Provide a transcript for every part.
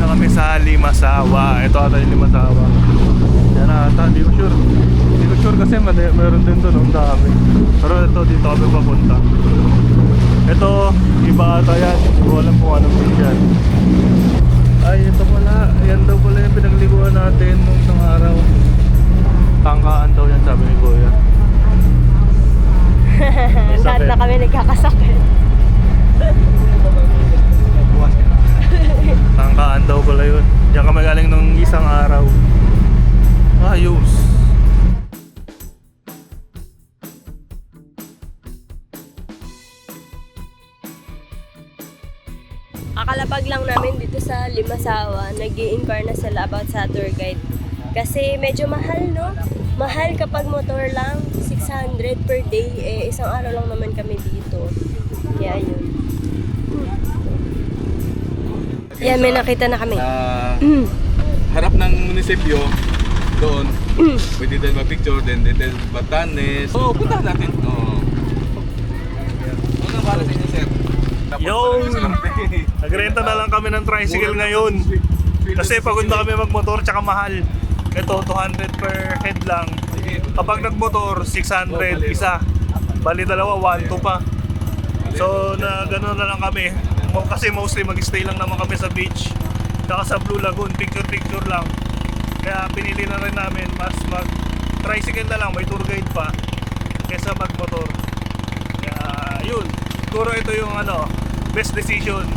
na kami sa Limasawa. Ito ata yung Limasawa. Yan ata, di ko sure. Di ko sure kasi meron din doon ang dami. Pero ito, dito kami papunta. Ito, iba ata yan. Hindi ko alam kung anong fish yan. Ay, ito pala. Yan daw pala yung pinagliguan natin nung isang araw. Tangkaan daw yan, sabi ni Kuya. Lahat na kami nagkakasakit. Tangkaan daw pala yun. Diyan kami galing nung isang araw. Ayos. Kakalapag lang namin dito sa Limasawa. Nag-i-inquire na sila about sa tour guide. Kasi medyo mahal, no? Mahal kapag motor lang. 600 per day. Eh, isang araw lang naman kami dito. Kaya yun. Yan, may nakita na kami. Harap ng munisipyo, doon, pwede tayo mag-picture, then Batanes. Oo, punta natin. Oo. Ano para sa inyo, sir? Yo! Nagrenta na lang kami ng tricycle ngayon. Kasi pagod na kami magmotor tsaka mahal. Ito, 200 per head lang. Kapag nagmotor, 600 isa. Bali dalawa, 1-2 pa. So, na gano'n na lang kami. Kasi mostly mag-stay lang naman kami sa beach. Saka sa Blue Lagoon, picture-picture lang. Kaya pinili na rin namin mas mag-tricycle na lang, may tour guide pa kesa mag-motor. Kaya yun, siguro ito yung best decision.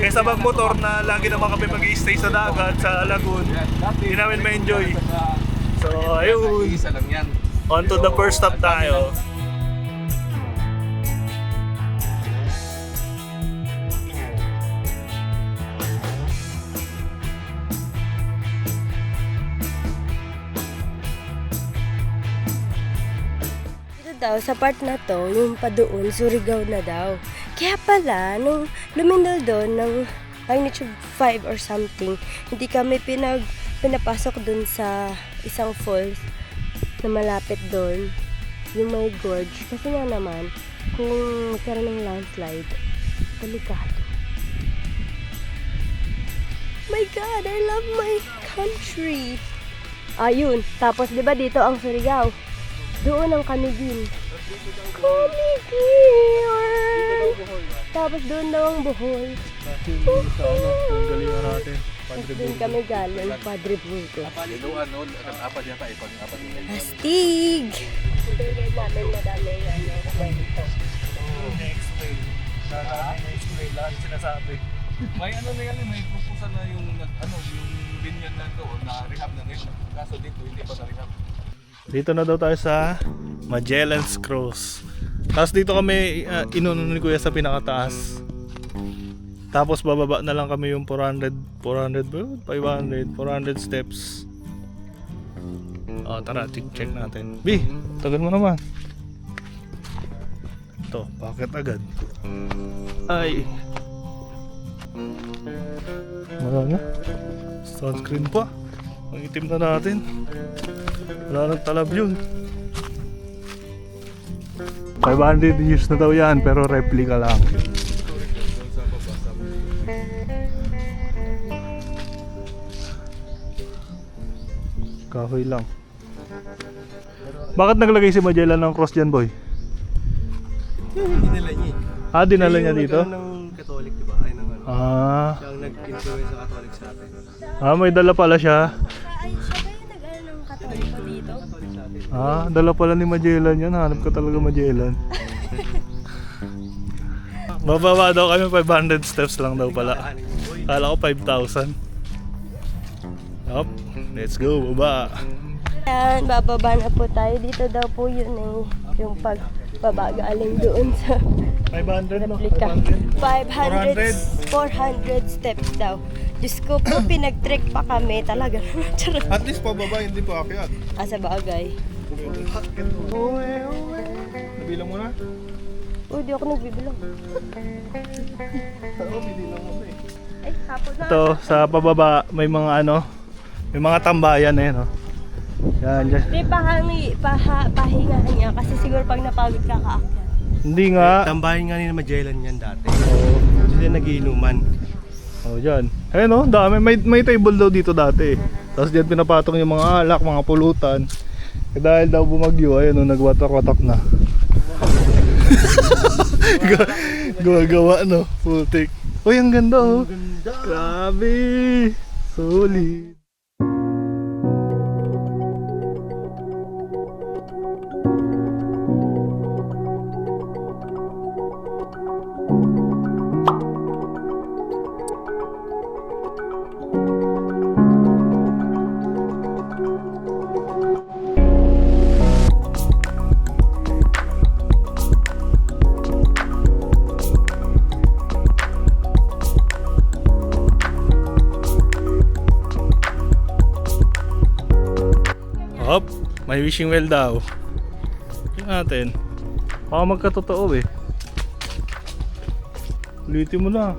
Kesa mag-motor na lagi naman kami mag-stay sa dagat, sa lagoon. Hindi namin ma-enjoy. So ayun, on to the first stop tayo. Daw, sa part na to, yung pa doon, Surigao na daw. Kaya pala, nung lumindol doon ng magnitude 5 or something, hindi kami pinapasok doon sa isang falls na malapit doon, yung may gorge. Kasi nga naman, kung magkaroon ng landslide, delikado. My God, I love my country! Ayun, tapos diba dito ang Surigao? Doon ang Camiguin. Camiguin! Tapos doon daw ang Bohol. Kasi sa yung galingan natin. Tapos doon kami galing, Padre Burgos. Astig! Ito namin madaming kwento. Next way. Next way. Lahat sinasabi. May may proposal na yung binyan na doon na rehab na ngayon. Kaso dito hindi pa na rehab. Dito na daw tayo sa Magellan's Cross. Tapos dito kami inuno ni Kuya sa pinakataas. Tapos bababa na lang kami yung 400 steps. Tara, check natin. B, tagal mo naman. Ito, bakit agad? Ay. Wala na. Sunscreen pa. Ang itim na natin. Wala nang talab yun. 500 years na daw yan, pero replica lang. Kahoy lang. Bakit naglagay si Magellan ng cross dyan, boy? Dinala niya. Dinala niya dito? Ng Catholic, diba? Ay, ng ano. Siya ang nag-influence sa Catholic sa atin. May dala pala siya. Ay, siya ba yung nag-ano ng Katoliko dito? Dala pala ni Magellan yan. Hanap ka talaga Magellan. Bababa daw kami 500 steps lang daw pala. Kala ko 5,000. Up, let's go, baba. Yan, bababa na po tayo. Dito daw po yun yung pagbaba galing doon sa 500 no? replica. 500. 400 steps daw. Diyos ko po, pinag-trek pa kami talaga. Charot. At least pababa, hindi pa akyat. Sa bagay. Nabilang mo na? Di ako nagbibilang. Ay, hapon na. Ito, sa pababa, may mga may mga tambayan eh, no? Yan, dyan. May pahingahan niya kasi siguro pag napagod ka kaakyat. Hindi nga. Tambahin nga ni Magellan yan dati. Oo. Sila nagiinuman. Oh, dyan. Ayun oh, dami. May table daw dito dati. Tapos dyan pinapatong yung mga alak, mga pulutan. Eh, dahil daw bumagyo, ayun oh, nagwatak-watak na. Gawa-gawa no, putik. Uy, ang ganda oh. Grabe. Solid. Hop, may wishing well daw. Tingnan natin. Baka magkatotoo eh. Ulitin mo na.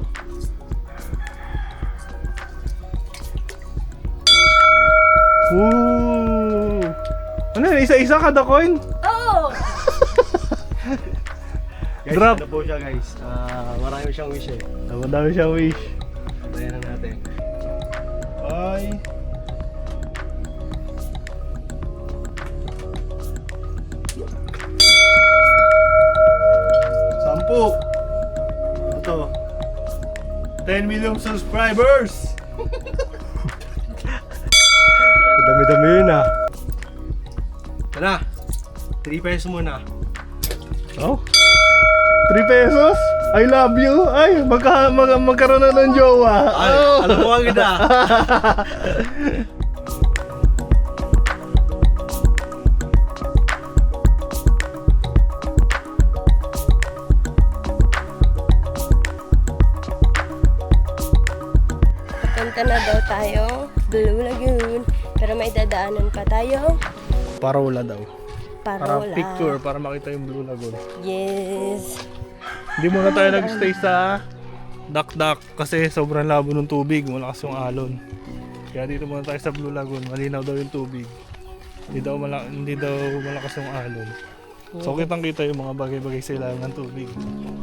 Woo! Ano yun? Isa-isa kada coin? Oo! Guys, Drop. ano po siya guys? Marami siyang wish eh. Madami siyang wish. Tayo na natin. Bye. Sampu. Ito. 10 million subscribers. Dami-dami yun ah. Tara, 3 pesos muna. Oh. 3 pesos? I love you. Ay, magkaroon na ng jowa. Ay, Oh. alam mo agad ah. Papunta na daw tayo, Blue Lagoon. Pero may dadaanan pa tayo. Parola daw. Para Parola. picture, para makita yung Blue Lagoon. Yes. Hindi muna tayo nag-stay sa Dak-Dak kasi sobrang labo ng tubig, malakas yung alon. Kaya dito muna tayo sa Blue Lagoon, malinaw daw yung tubig. Hindi daw malakas yung alon. So kitang-kita yung mga bagay-bagay sa ilalim ng tubig.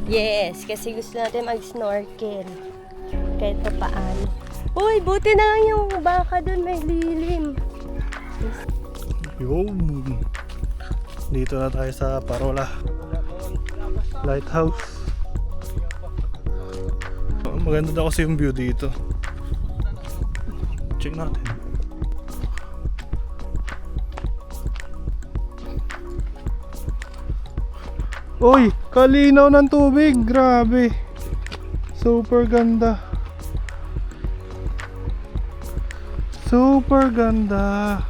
Yes, kasi gusto natin mag-snorkel. Kahit pa paano. Uy, buti na lang yung baka doon may lilim. Yun. Dito na tayo sa Parola Lighthouse. Maganda daw kasi yung view dito. Check natin. Uy, kalinaw ng tubig. Grabe. Super ganda. Super ganda.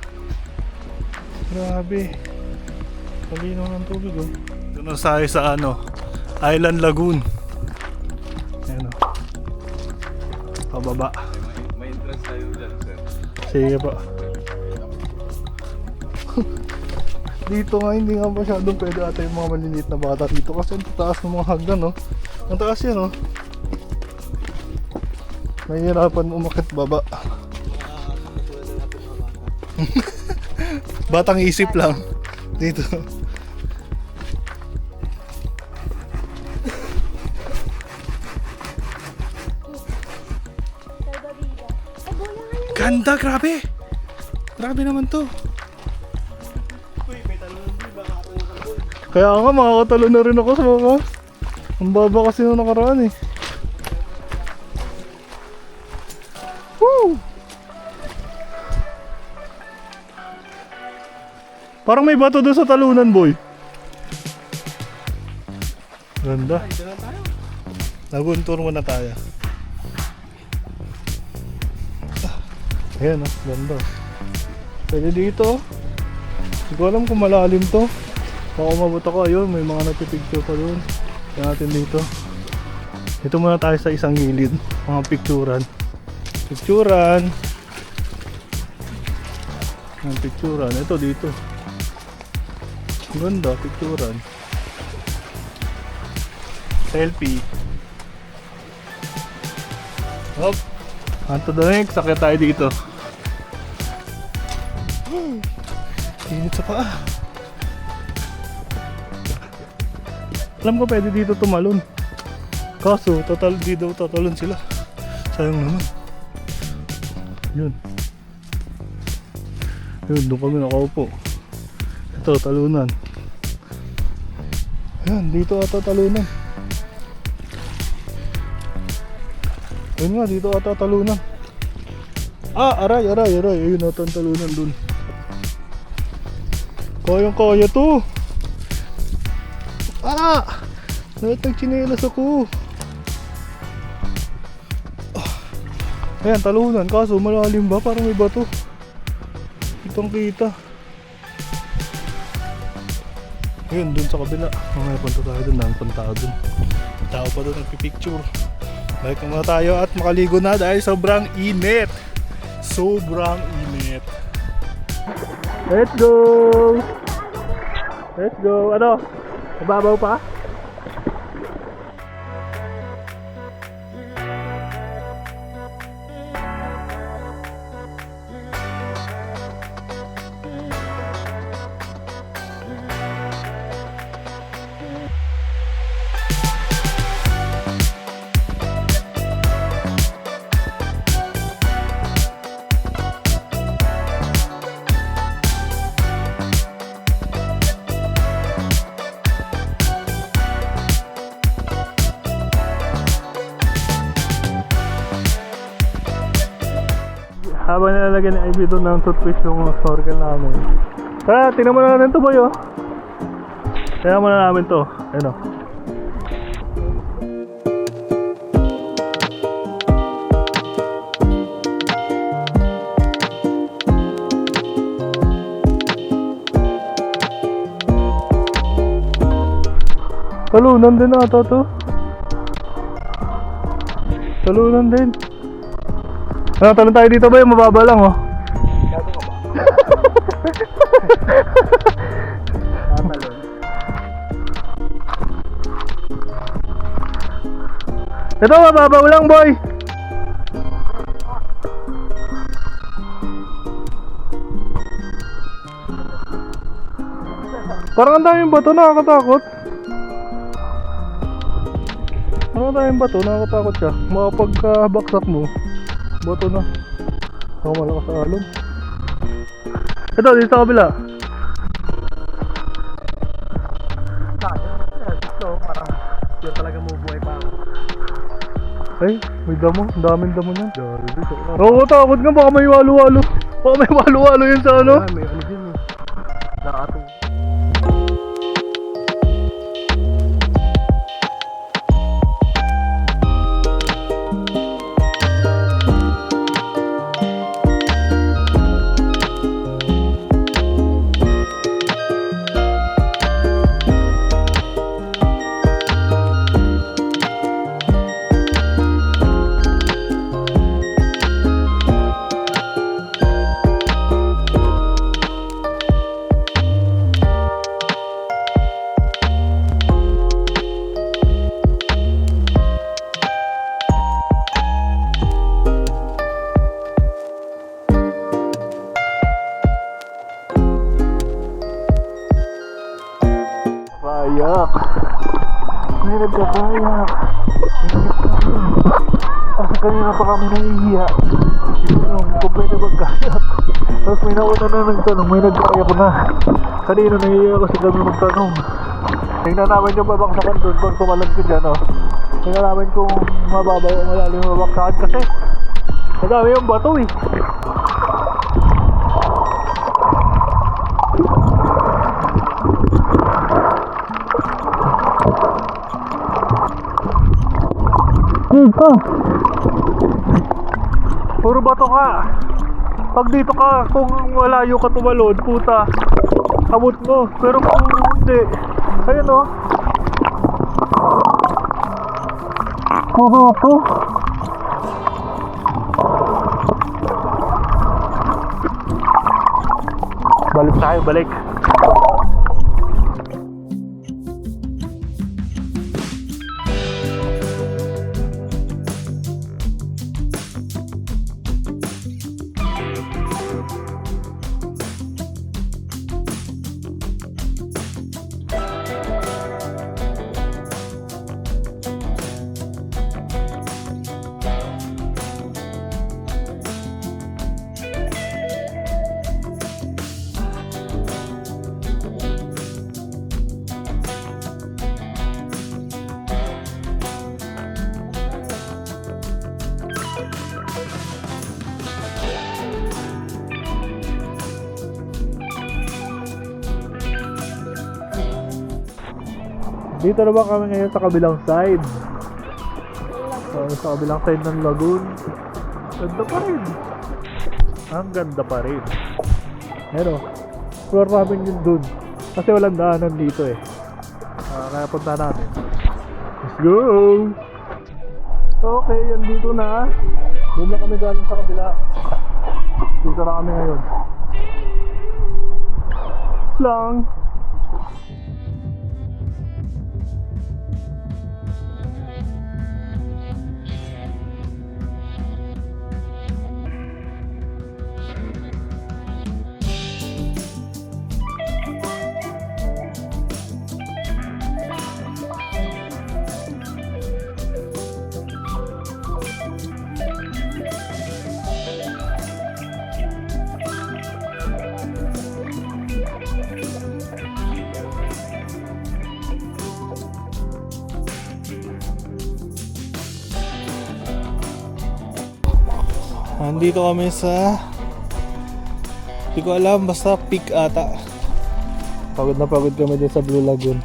Grabe. Kalinaw ng tubig oh. Ito na tayo sa ano, Island Lagoon. Ayan o. Pababa. May interest tayo dyan, sir. Sige pa. Dito nga hindi nga masyadong pwede ata yung mga maliliit na bata dito kasi ang taas ng mga hagdan no. Ang taas yan oh. Mahirapan umakit baba. Batang isip lang dito. Ganda, grabe. Grabe naman to. Kaya nga makakatalo na rin ako sa mga. Ang baba kasi nung nakaraan eh. Woo! Parang may bato doon sa talunan, boy. Ganda. Lagoon tour muna tayo. Ayan oh, ganda. Pwede dito. Hindi ko alam kung malalim to. Baka umabot ako, ayun, may mga nagpipicture pa doon. Kaya natin dito. Dito muna tayo sa isang gilid. Mga picturan. Picturan. Ang picturan. Ito dito. Ganda, picturan. Selfie. Hop. On to the next. Sakit tayo dito. Init sa paa. Alam ko pwede dito tumalon. Kaso, di daw tatalon sila. sayang naman. Yun. Yun, doon kami nakaupo. Ito, talunan. Ayan, dito ata talunan. Ayun nga, dito ata talunan. Aray. Ayun ata ang talunan dun. Kayang-kaya to. Nagchinelas ako. Ayan, talunan. Kaso malalim ba? Parang may bato. Kitang kita. Ayun, dun sa kabila. Mamaya punta tayo dun. Nang tao dun. Tao pa dun nagpipicture. Balik na tayo at makaligo na dahil sobrang init. Sobrang init. Let's go! Let's go! Ano? Mababaw pa? Habang nilalagyan ni Ivy doon ng toothpaste yung snorkel namin. Tara, tingnan mo na natin to boy oh. Tingnan mo na namin to. Ayun oh. Talunan din ata to. Talunan din. Ano, talon tayo dito ba? Mababa lang oh. Gato ka ba? Tatalon. Ito, mababaw lang boy. Parang ang daming bato, nakakatakot. Ano ang daming bato, nakakatakot siya. Makapagkabaksak mo, bato na. Ako malakas sa alon. Ito, dito sa kabila. Parang yun talaga mabuhay pa ako. Ay, may damo. Ang daming damo niyan. Oo, takot nga. Baka may walo-walo. Baka may walo-walo yun sa ano. May ano din eh. Nakato. Kayak. May nagkakayak. Kasi kanina pa kami nahihiya. Kung pwede magkayak. Tapos may nauna na nagtanong, may nagkayak na. Kanina nahihiya kasi kami magtanong. Tingnan namin yung babaksakan doon pag tumalag ko dyan. Tingnan namin kung mababay o malalim yung babaksakan kasi madami yung bato eh. Dito. Puro bato ka. Pag dito ka, kung malayo ka tumalon, puta, abot mo. Pero kung hindi, ayun o. Bato. Balik tayo, balik. Dito naman kami ngayon sa kabilang side. Sa kabilang side ng lagoon. Ganda pa rin. Ang ganda pa rin. Pero, floor namin yun dun. Kasi walang daanan dito eh. Kaya punta natin. Let's go! Okay, yan dito na. Doon na kami galing sa kabila. Dito na kami ngayon. Lang. Nandito kami sa, hindi ko alam, basta peak ata. Pagod na pagod kami din sa Blue Lagoon.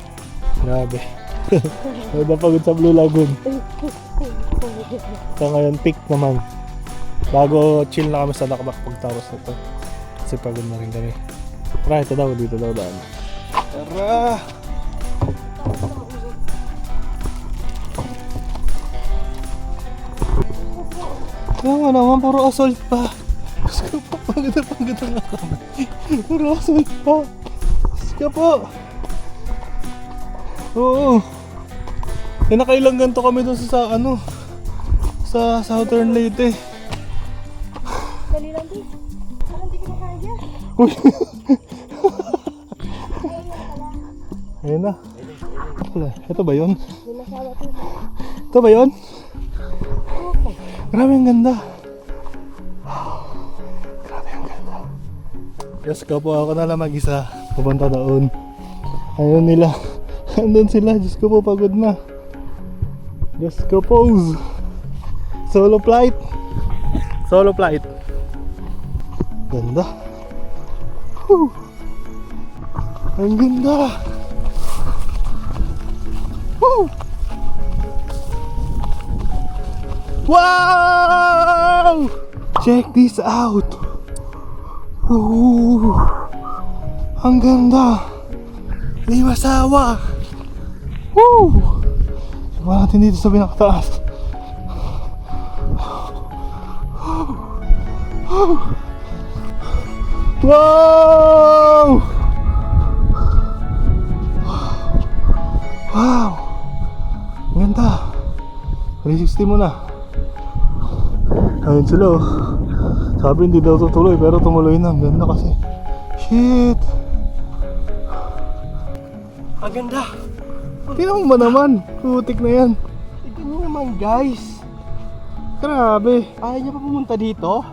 Grabe. Pagod na pagod sa Blue Lagoon. So ngayon peak naman. Bago chill na kami sa Dakdak pagtapos nito. Kasi pagod na rin kami. Tara, ito daw, dito daw daan. Tara! Kaya naman, puro assault pa. Gusto po, pagod na kami. Puro assault pa. Gusto po. Oo. Eh, nakailang ganito kami doon sa ano, sa Southern Leyte. Dali lang din. Parang hindi ko na kaya. Uy. Ayun na. Wala. Ito ba yun? Ito ba yun? Grabe ang ganda. Wow. Grabe ang ganda. Yes ko po, ako na lang mag-isa. Pupunta doon. Ayun nila. Andun sila. Diyos ko po, pagod na. Diyos ko pose. Solo flight. Solo flight. Ganda. Whew. Ang ganda. Woo! Wow! Check this out. Ooh. Ang ganda. May masawa. Woo! Siguro natin dito sa pinakataas. Wow! Wow! Ang ganda. 360 mo na. Ayun sila oh. Sabi hindi daw tutuloy pero tumuloy na. Ang ganda kasi. Shit. Ang ganda! Tingnan mo ba naman? Putik na yan. Tignan nyo naman guys! Grabe. Ayaw niya pa pumunta dito?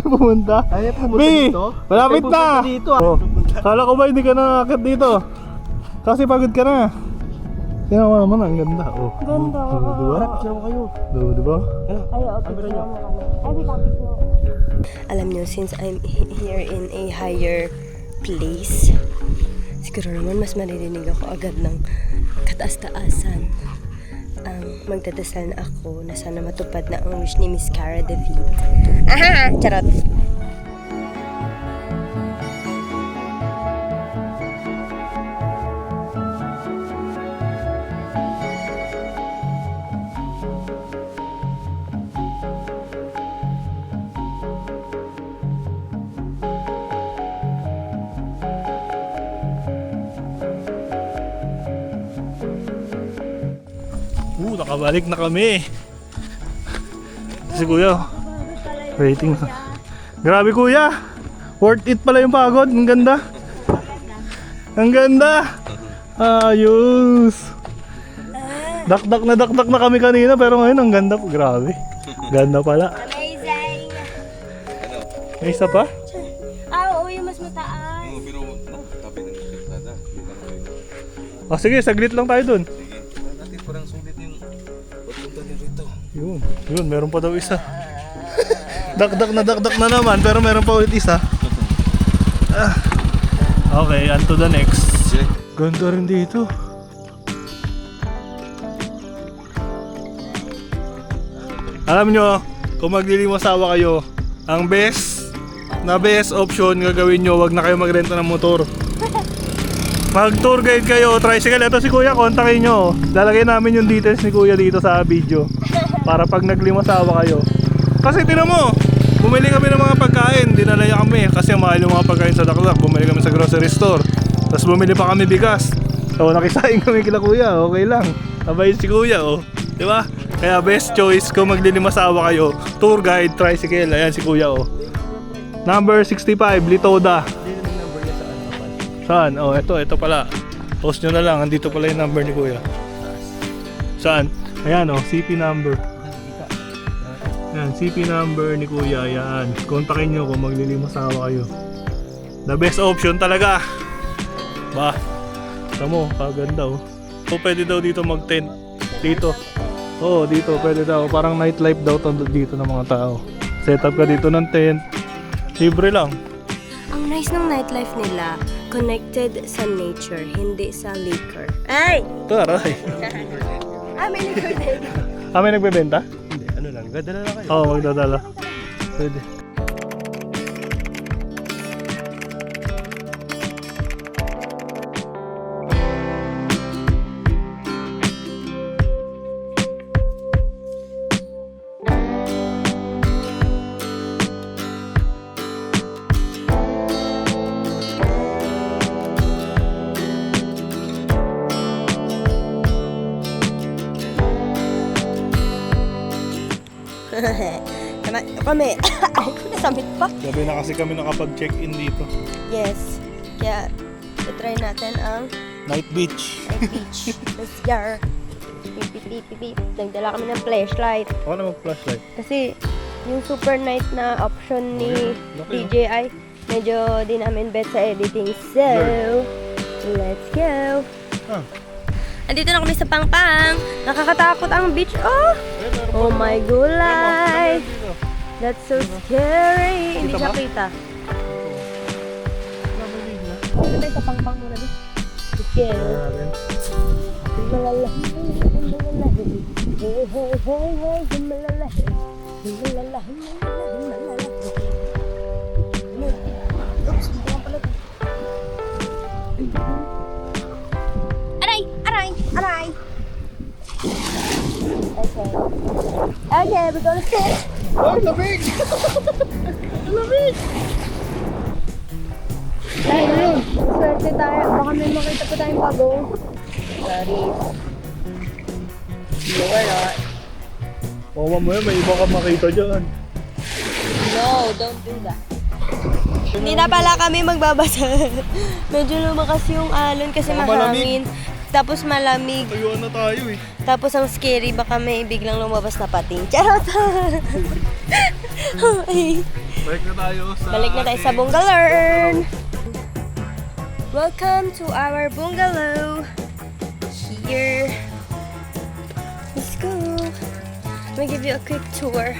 Pumunta. Ayaw pa pumunta B, dito? malapit Ayaw na. pumunta dito ah. Oh. Kala ko ba hindi ka nakakit dito? Kasi pagod ka na. Tingnan mo naman, ang ganda. Oh. Ganda. Diba? Sama kayo. Diba? Ay, okay. Camera nyo. Ay, wait lang. Alam nyo, since I'm here in a higher place, siguro naman mas maririnig ako agad ng kataas-taasan. Magdadasal na ako na sana matupad na ang wish ni Miss Cara David. Aha! Charot! Nakabalik na kami. Si kuya, rating. Grabe kuya. Worth it pala yung pagod. Ang ganda. Ang ganda. Ayos. Dakdak na kami kanina pero ngayon ang ganda po. Grabe. Ganda pala. Amazing! May isa pa? Oo, yung mas mataas. Pero tabi ng kalsada. Sige, saglit lang tayo dun. Natin parang sulit yung pagpunta niya rito. Yun, meron pa daw isa. Dakdak na naman pero meron pa ulit isa. Okay, on to the next. Check. Ganda rin dito. Alam nyo, kung maglilimasawa kayo, ang best option gagawin nyo, wag na kayo magrenta ng motor. Mag tour guide kayo, tricycle. Ito si Kuya, kontakin nyo. Lalagay namin yung details ni Kuya dito sa video para pag naglimasawa kayo. Kasi tinan mo, bumili kami ng mga pagkain, dinala niya kami kasi mahal yung mga pagkain sa Daklak. Bumili kami sa grocery store, tapos bumili pa kami bigas. So nakisaing kami kila Kuya, okay lang. Abay si Kuya, oh. Diba? Kaya best choice kung maglilimasawa kayo, tour guide, tricycle. Ayan si Kuya, oh. Number 65, Litoda. Saan? Oh, ito pala. Post nyo na lang, andito pala yung number ni Kuya. Saan? Ayan, oh, CP number. Ayan, CP number ni Kuya. Ayan, kontakin nyo kung maglilimasawa kayo. The best option talaga. Ba, tamo, kaganda, oh. So, pwede daw dito mag-tent. Dito. Oo, dito, pwede daw. Parang nightlife daw dito ng mga tao. Set up ka dito ng tent. Libre lang. Ang nice ng nightlife nila, connected sa nature, hindi sa liquor. Ay! Taray. May liquor din. May nagbebenta? Hindi, ano lang, dadala lang kayo. Oo, magdadala. Pwede. Kami, ay, nasamit pa. Gabi na kasi kami nakapag-check-in dito. Yes. Kaya, try natin ang Night beach. night beach. Let's go. Beep, beep, beep, beep, beep. Nagdala kami ng flashlight. Ako na mag-flashlight. Kasi, yung super night na option ni Laki, DJI, medyo di namin bet sa editing. So, let's go. Ah. Andito na kami sa Pangpang. Nakakatakot ang beach. Oh my gulay. That's so scary. Hindi siya kita. Dito tayo sa Pangpang muna din. Okay. Malalahi, malalahi. Hey, hey, hey, hey, malalahi. Malalahi, malalahi. Oops, hindi nga pala. Aray! Aray! Aray! Okay. Okay, we're gonna sit. Ay, lamig! Lamig! Dahil yun, swerte tayo. Baka may makita pa tayong pagong. Sorry. You are not. Oo, mamaya may iba ka makita dyan. No, don't do that. Hindi na pala kami magbabasa. Medyo lumakas yung alon kasi Baka mahangin. Tapos malamig. Tayuan na tayo eh. Tapos ang scary, baka may biglang lumabas na pating. Charot! Ay. Balik na tayo sa Balik na tayo sa bungalow. Welcome to our bungalow. Here. Let's go. Let me give you a quick tour.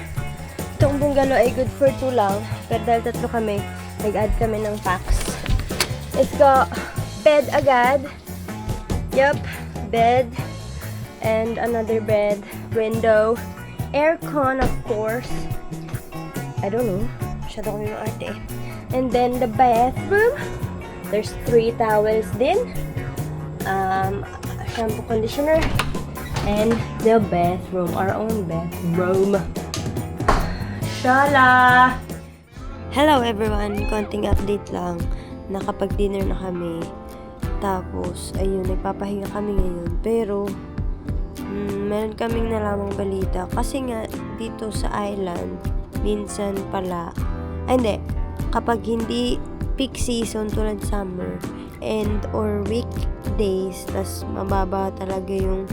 Itong bungalow ay good for 2 lang. Pero dahil 3 kami, nag-add kami ng packs. It's got bed agad. Yup, bed. And another bed. Window. Aircon, of course. I don't know. Masyado kami maarte. And then the bathroom. There's 3 towels din. Shampoo, conditioner. And the bathroom. Our own bathroom. Shala! Hello everyone! Konting update lang. Nakapag-dinner na kami. Tapos, ayun, nagpapahinga kami ngayon. Pero, meron kaming nalamang balita. Kasi nga, dito sa island, minsan pala, hindi, kapag hindi peak season tulad summer, and or weekdays, tas mababa talaga yung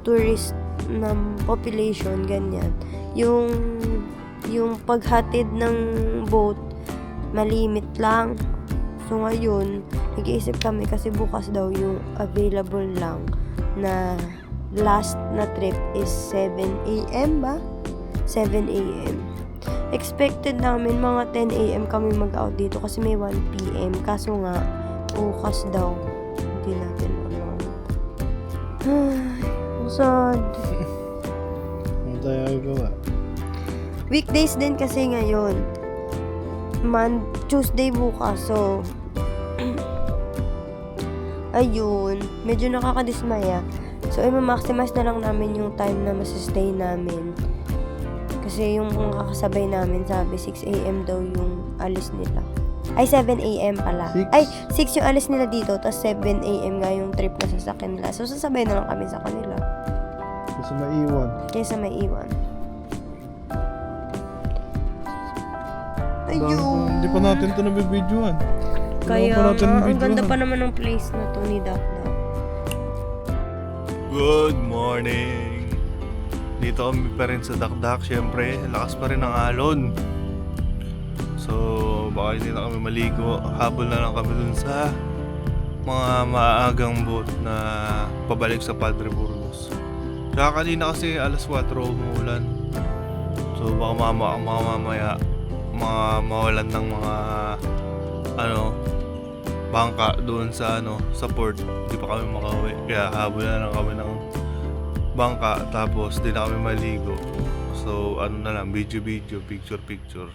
tourist ng population, ganyan. Yung paghatid ng boat, malimit lang. So ngayon, nag-iisip kami kasi bukas daw yung available lang na last na trip is 7 a.m. ba? 7 a.m. Expected namin mga 10 a.m. kami mag-out dito kasi may 1 p.m. Kaso nga, bukas daw. Hindi natin alam. Ay, sad. tayo gawa? Weekdays din kasi ngayon. Tuesday bukas, so ayun, medyo nakakadismaya. So, i-maximize na lang namin yung time na masastay namin. Kasi yung kakasabay namin, sabi 6 a.m. daw yung alis nila. Ay, 7 a.m. pala. 6? Ay, 6 yung alis nila dito, tapos 7 a.m. nga yung trip na sasakyan nila. So, sasabay na lang kami sa kanila. Gusto maiwan. Kaysa may iwan. Ayun. Hindi pa natin ito nabibidyoan. Kaya pa natin nga, ang nabidyoan. ganda pa naman ng place na to ni Doc. Good morning! Dito kami pa rin sa Dakdak. Siyempre, lakas pa rin ang alon. So, baka hindi na kami maligo. Habol na lang kami dun sa mga maagang boat na pabalik sa Padre Burgos. Tsaka kanina kasi alas 4 umuulan. So, baka mamaya mawalan ng mga bangka doon sa sa port. Hindi pa kami makauwi. Kaya habol na lang kami ng bangka, tapos di na kami maligo. So na lang, video, picture.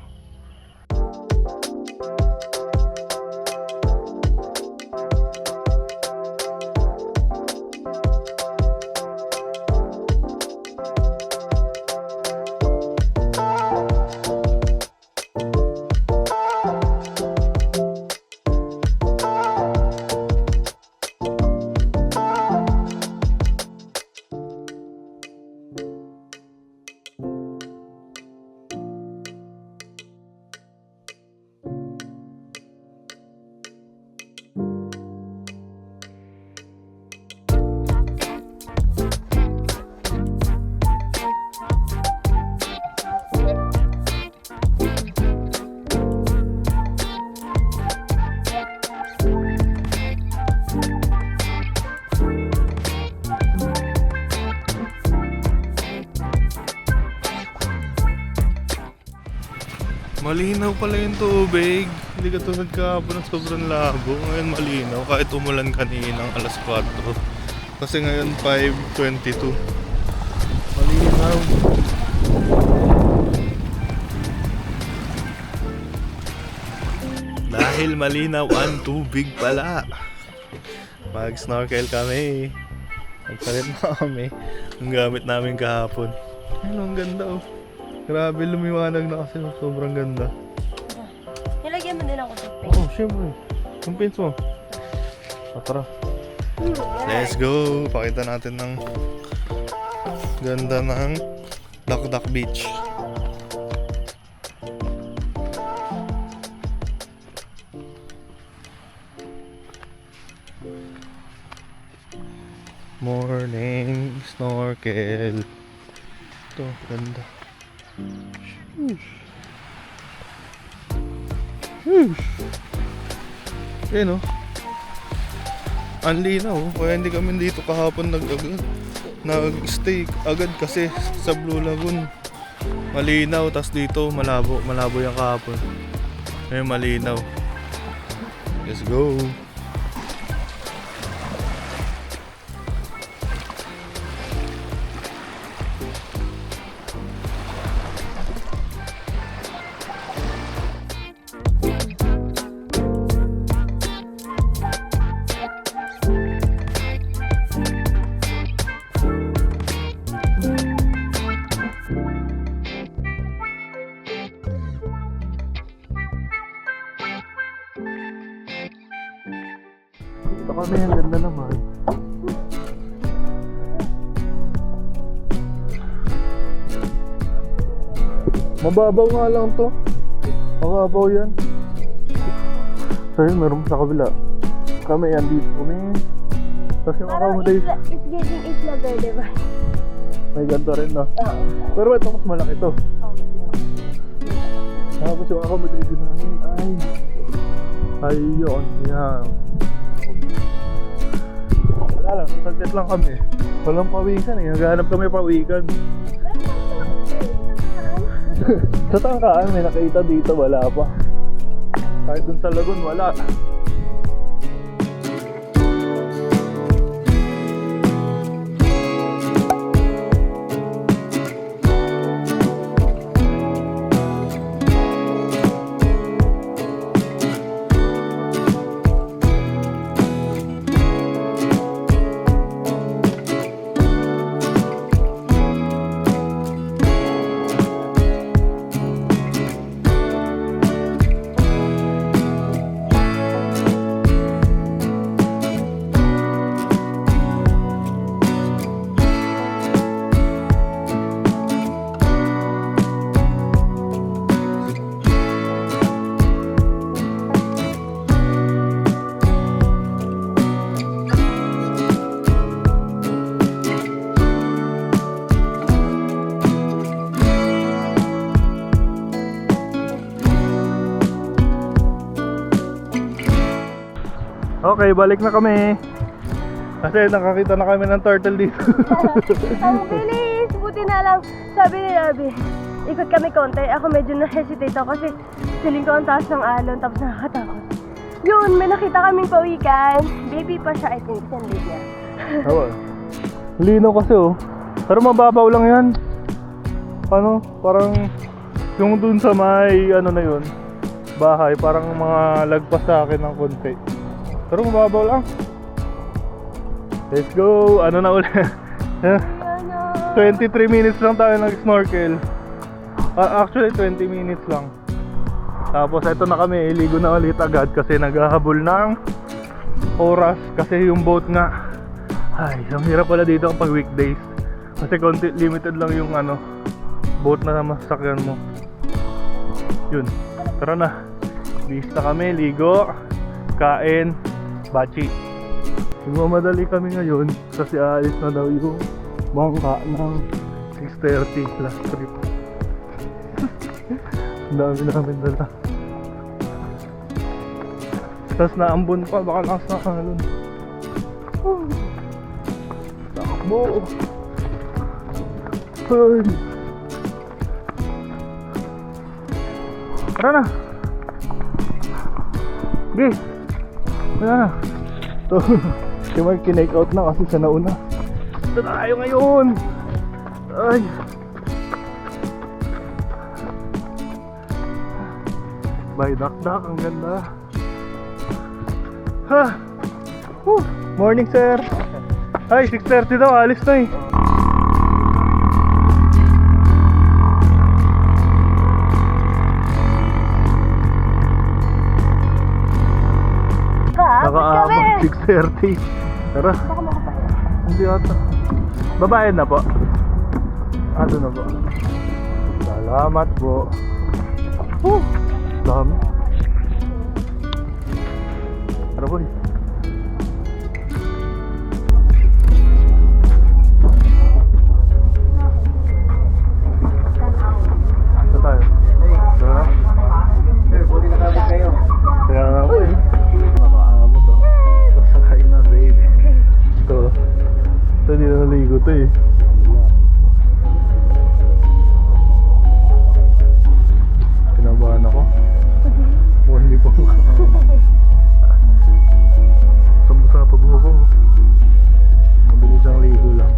Malinaw pala yung tubig. Hindi katulad kahapon ng sobrang labo. Ngayon malinaw kahit umulan kaninang alas 4. Kasi ngayon 5:22. Malinaw. Dahil malinaw ang tubig pala. Mag-snorkel kami. Nagpalit na kami. Ang gamit namin kahapon. Ayun, ang ganda oh. Grabe, lumiwanag na kasi. Sobrang ganda. Nilagyan mo din ako sa Oo, syempre. Yung pins mo. Tara. Let's go. Pakita natin ng ganda ng Dakdak Beach. Morning snorkel. Ito, ganda. Ayan o. Ang linaw. Kaya hindi kami dito kahapon nag-stay agad kasi sa Blue Lagoon malinaw, tas dito malabo yung kahapon. Ngayon malinaw. Let's go. Ito kami, ang ganda naman. Mababaw nga lang to. Mababaw yan. So yun, meron sa kabila. Kami yan dito kami. Tapos yung accommodation. It's getting isla verde ba? May ganito rin na. Pero ito mas malaki to. Tapos yung accommodation namin ay yun. Yan. Wala lang, saglit lang kami. Walang pawikan eh. Naghahanap kami pawikan. Sa Tangkaan may nakita dito, wala pa. Kahit dun sa Lagoon, wala. Okay, balik na kami. Kasi nakakita na kami ng turtle dito. Ang bilis! Buti na lang. Sabi ni Abby, ikot kami konti. Ako medyo na-hesitate ako kasi feeling ko ang taas ng alon tapos nakakatakot. Yun, may nakita kaming pawikan. Baby pa siya, I think. Saan baby niya? Lino kasi oh. Pero mababaw lang yan. Ano, parang yung dun sa may ano na yun, bahay, parang mga lagpas sa akin ng konti. Pero mababaw lang. Let's go! Ano na ulit? 23 minutes lang tayo nag-snorkel. Actually 20 minutes lang. Tapos ito na kami, iligo na ulit agad kasi naghahabol ng oras. Kasi yung boat nga, ay, ang hirap pala dito pag weekdays. Kasi konti, limited lang yung ano, boat na masakyan mo. Yun, tara na. Lista kami, ligo, kain, bachi. Magmamadali kami ngayon kasi aalis na daw yung bangka ng 6:30 last trip. Ang dami namin dala. Tapos naambon pa, baka lakas na kalon. Takbo! Ay! Tara na! Okay! Tara na! Ito, si Mark kinake out na kasi siya nauna. Ito na tayo ngayon! Ay! By dakdak, ang ganda. Ha! Morning sir! Ay, 6:30 daw, alis na eh. Nakaabang 6:30. Tara. Hindi ata. Babayad na po. Ano na po? Salamat po. Dami. Tara boy. Ito tayo. Tara. Kaya nga po eh. Ito hindi na naligo to eh. Kinabahan ako. Hindi po. Sa pagbuko. Mabilis ang ligo lang.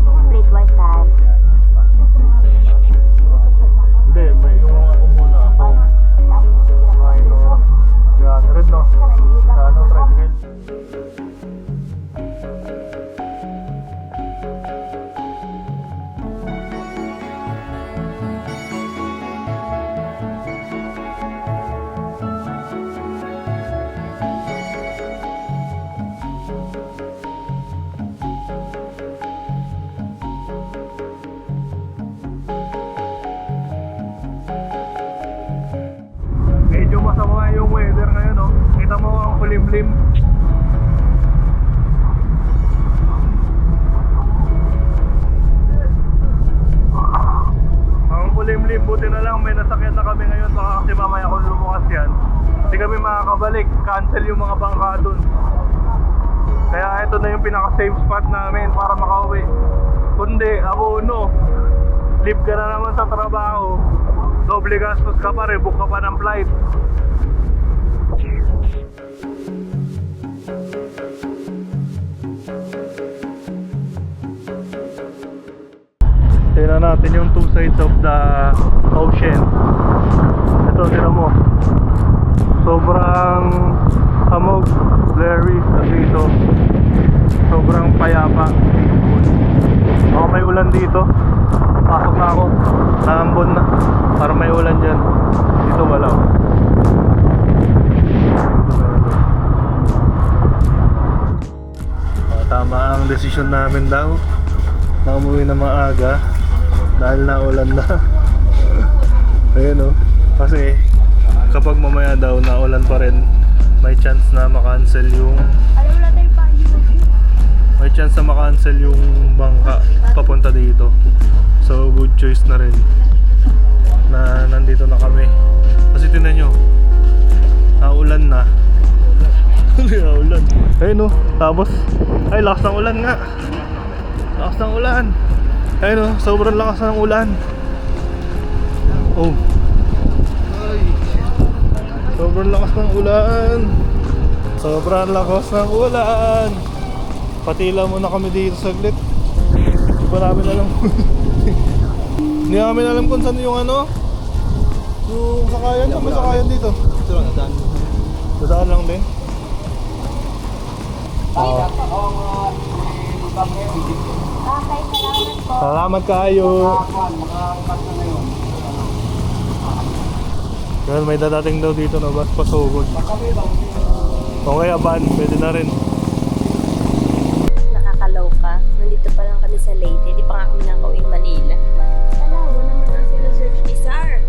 Complete Wi-Fi. Hindi, may yung ako muna ako. May no. Kaya red no. Ano, tricycle. Medyo masama yung weather ngayon, no? Kita mo ang kulimlim. Ang kulimlim, buti na lang may nasakyan na kami ngayon. Baka kasi mamaya kung lumukas yan, hindi kami makakabalik. Cancel yung mga bangka dun. Kaya ito na yung pinaka-safe spot namin para makauwi. Kundi, abono. Leave ka na naman sa trabaho. Doble gastos ka pa, rebook ka pa ng flight. Tingnan natin yung two sides of the ocean. Ito, tingnan mo. Sobrang hamog, blurry dito. Sobrang payapa. Baka may ulan dito. Pasok na ako. Naambon na. Para may ulan dyan. Dito wala. Tama ang desisyon namin daw na umuwi na maaga dahil naulan na. Ayun o. Kasi kapag mamaya daw naulan pa rin, may chance na makancel yung bangka papunta dito. So good choice na rin na nandito na kami. Kasi tingnan nyo, Naulan na. Naulan. Ayun, no. Tapos, ay, lakas ng ulan nga. Lakas ng ulan. Ayun, no. Sobrang lakas ng ulan. Oh. Sobrang lakas ng ulan. Sobrang lakas ng ulan. Patila muna kami dito saglit. Hindi pa namin alam. Hindi namin alam kung saan yung ano. Yung sakayan. Saan may sakayan dito? Ito lang, nadaan. Saan lang din? Salamat kayo. Well, may dadating daw dito na bus pasugod. O kaya van, pwede na rin. Nakakaloka. Nandito pa lang kami sa Leyte. Di pa nga kami nakauwing Manila. Alam mo naman ang sinusearch ni Sar.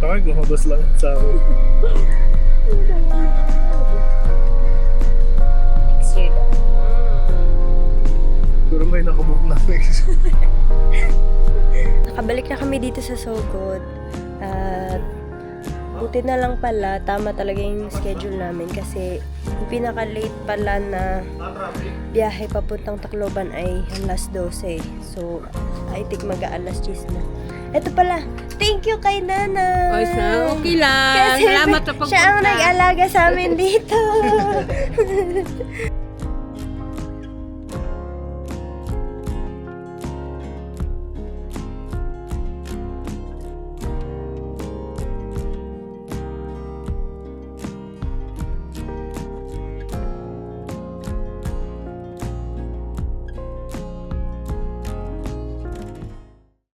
Ay, gumabas lang sa akin. Next year daw. Pero may nakabook na next. Nakabalik na kami dito sa Sogod. At buti na lang pala, tama talaga yung schedule namin kasi yung pinaka-late pala na biyahe papuntang Tacloban ay alas 12. So, I think mag-aalas 10 na. Ito pala, thank you kay Nana. Ay, okay lang. Kasi Salamat sa pagpunta. siya ang nag-alaga sa amin dito.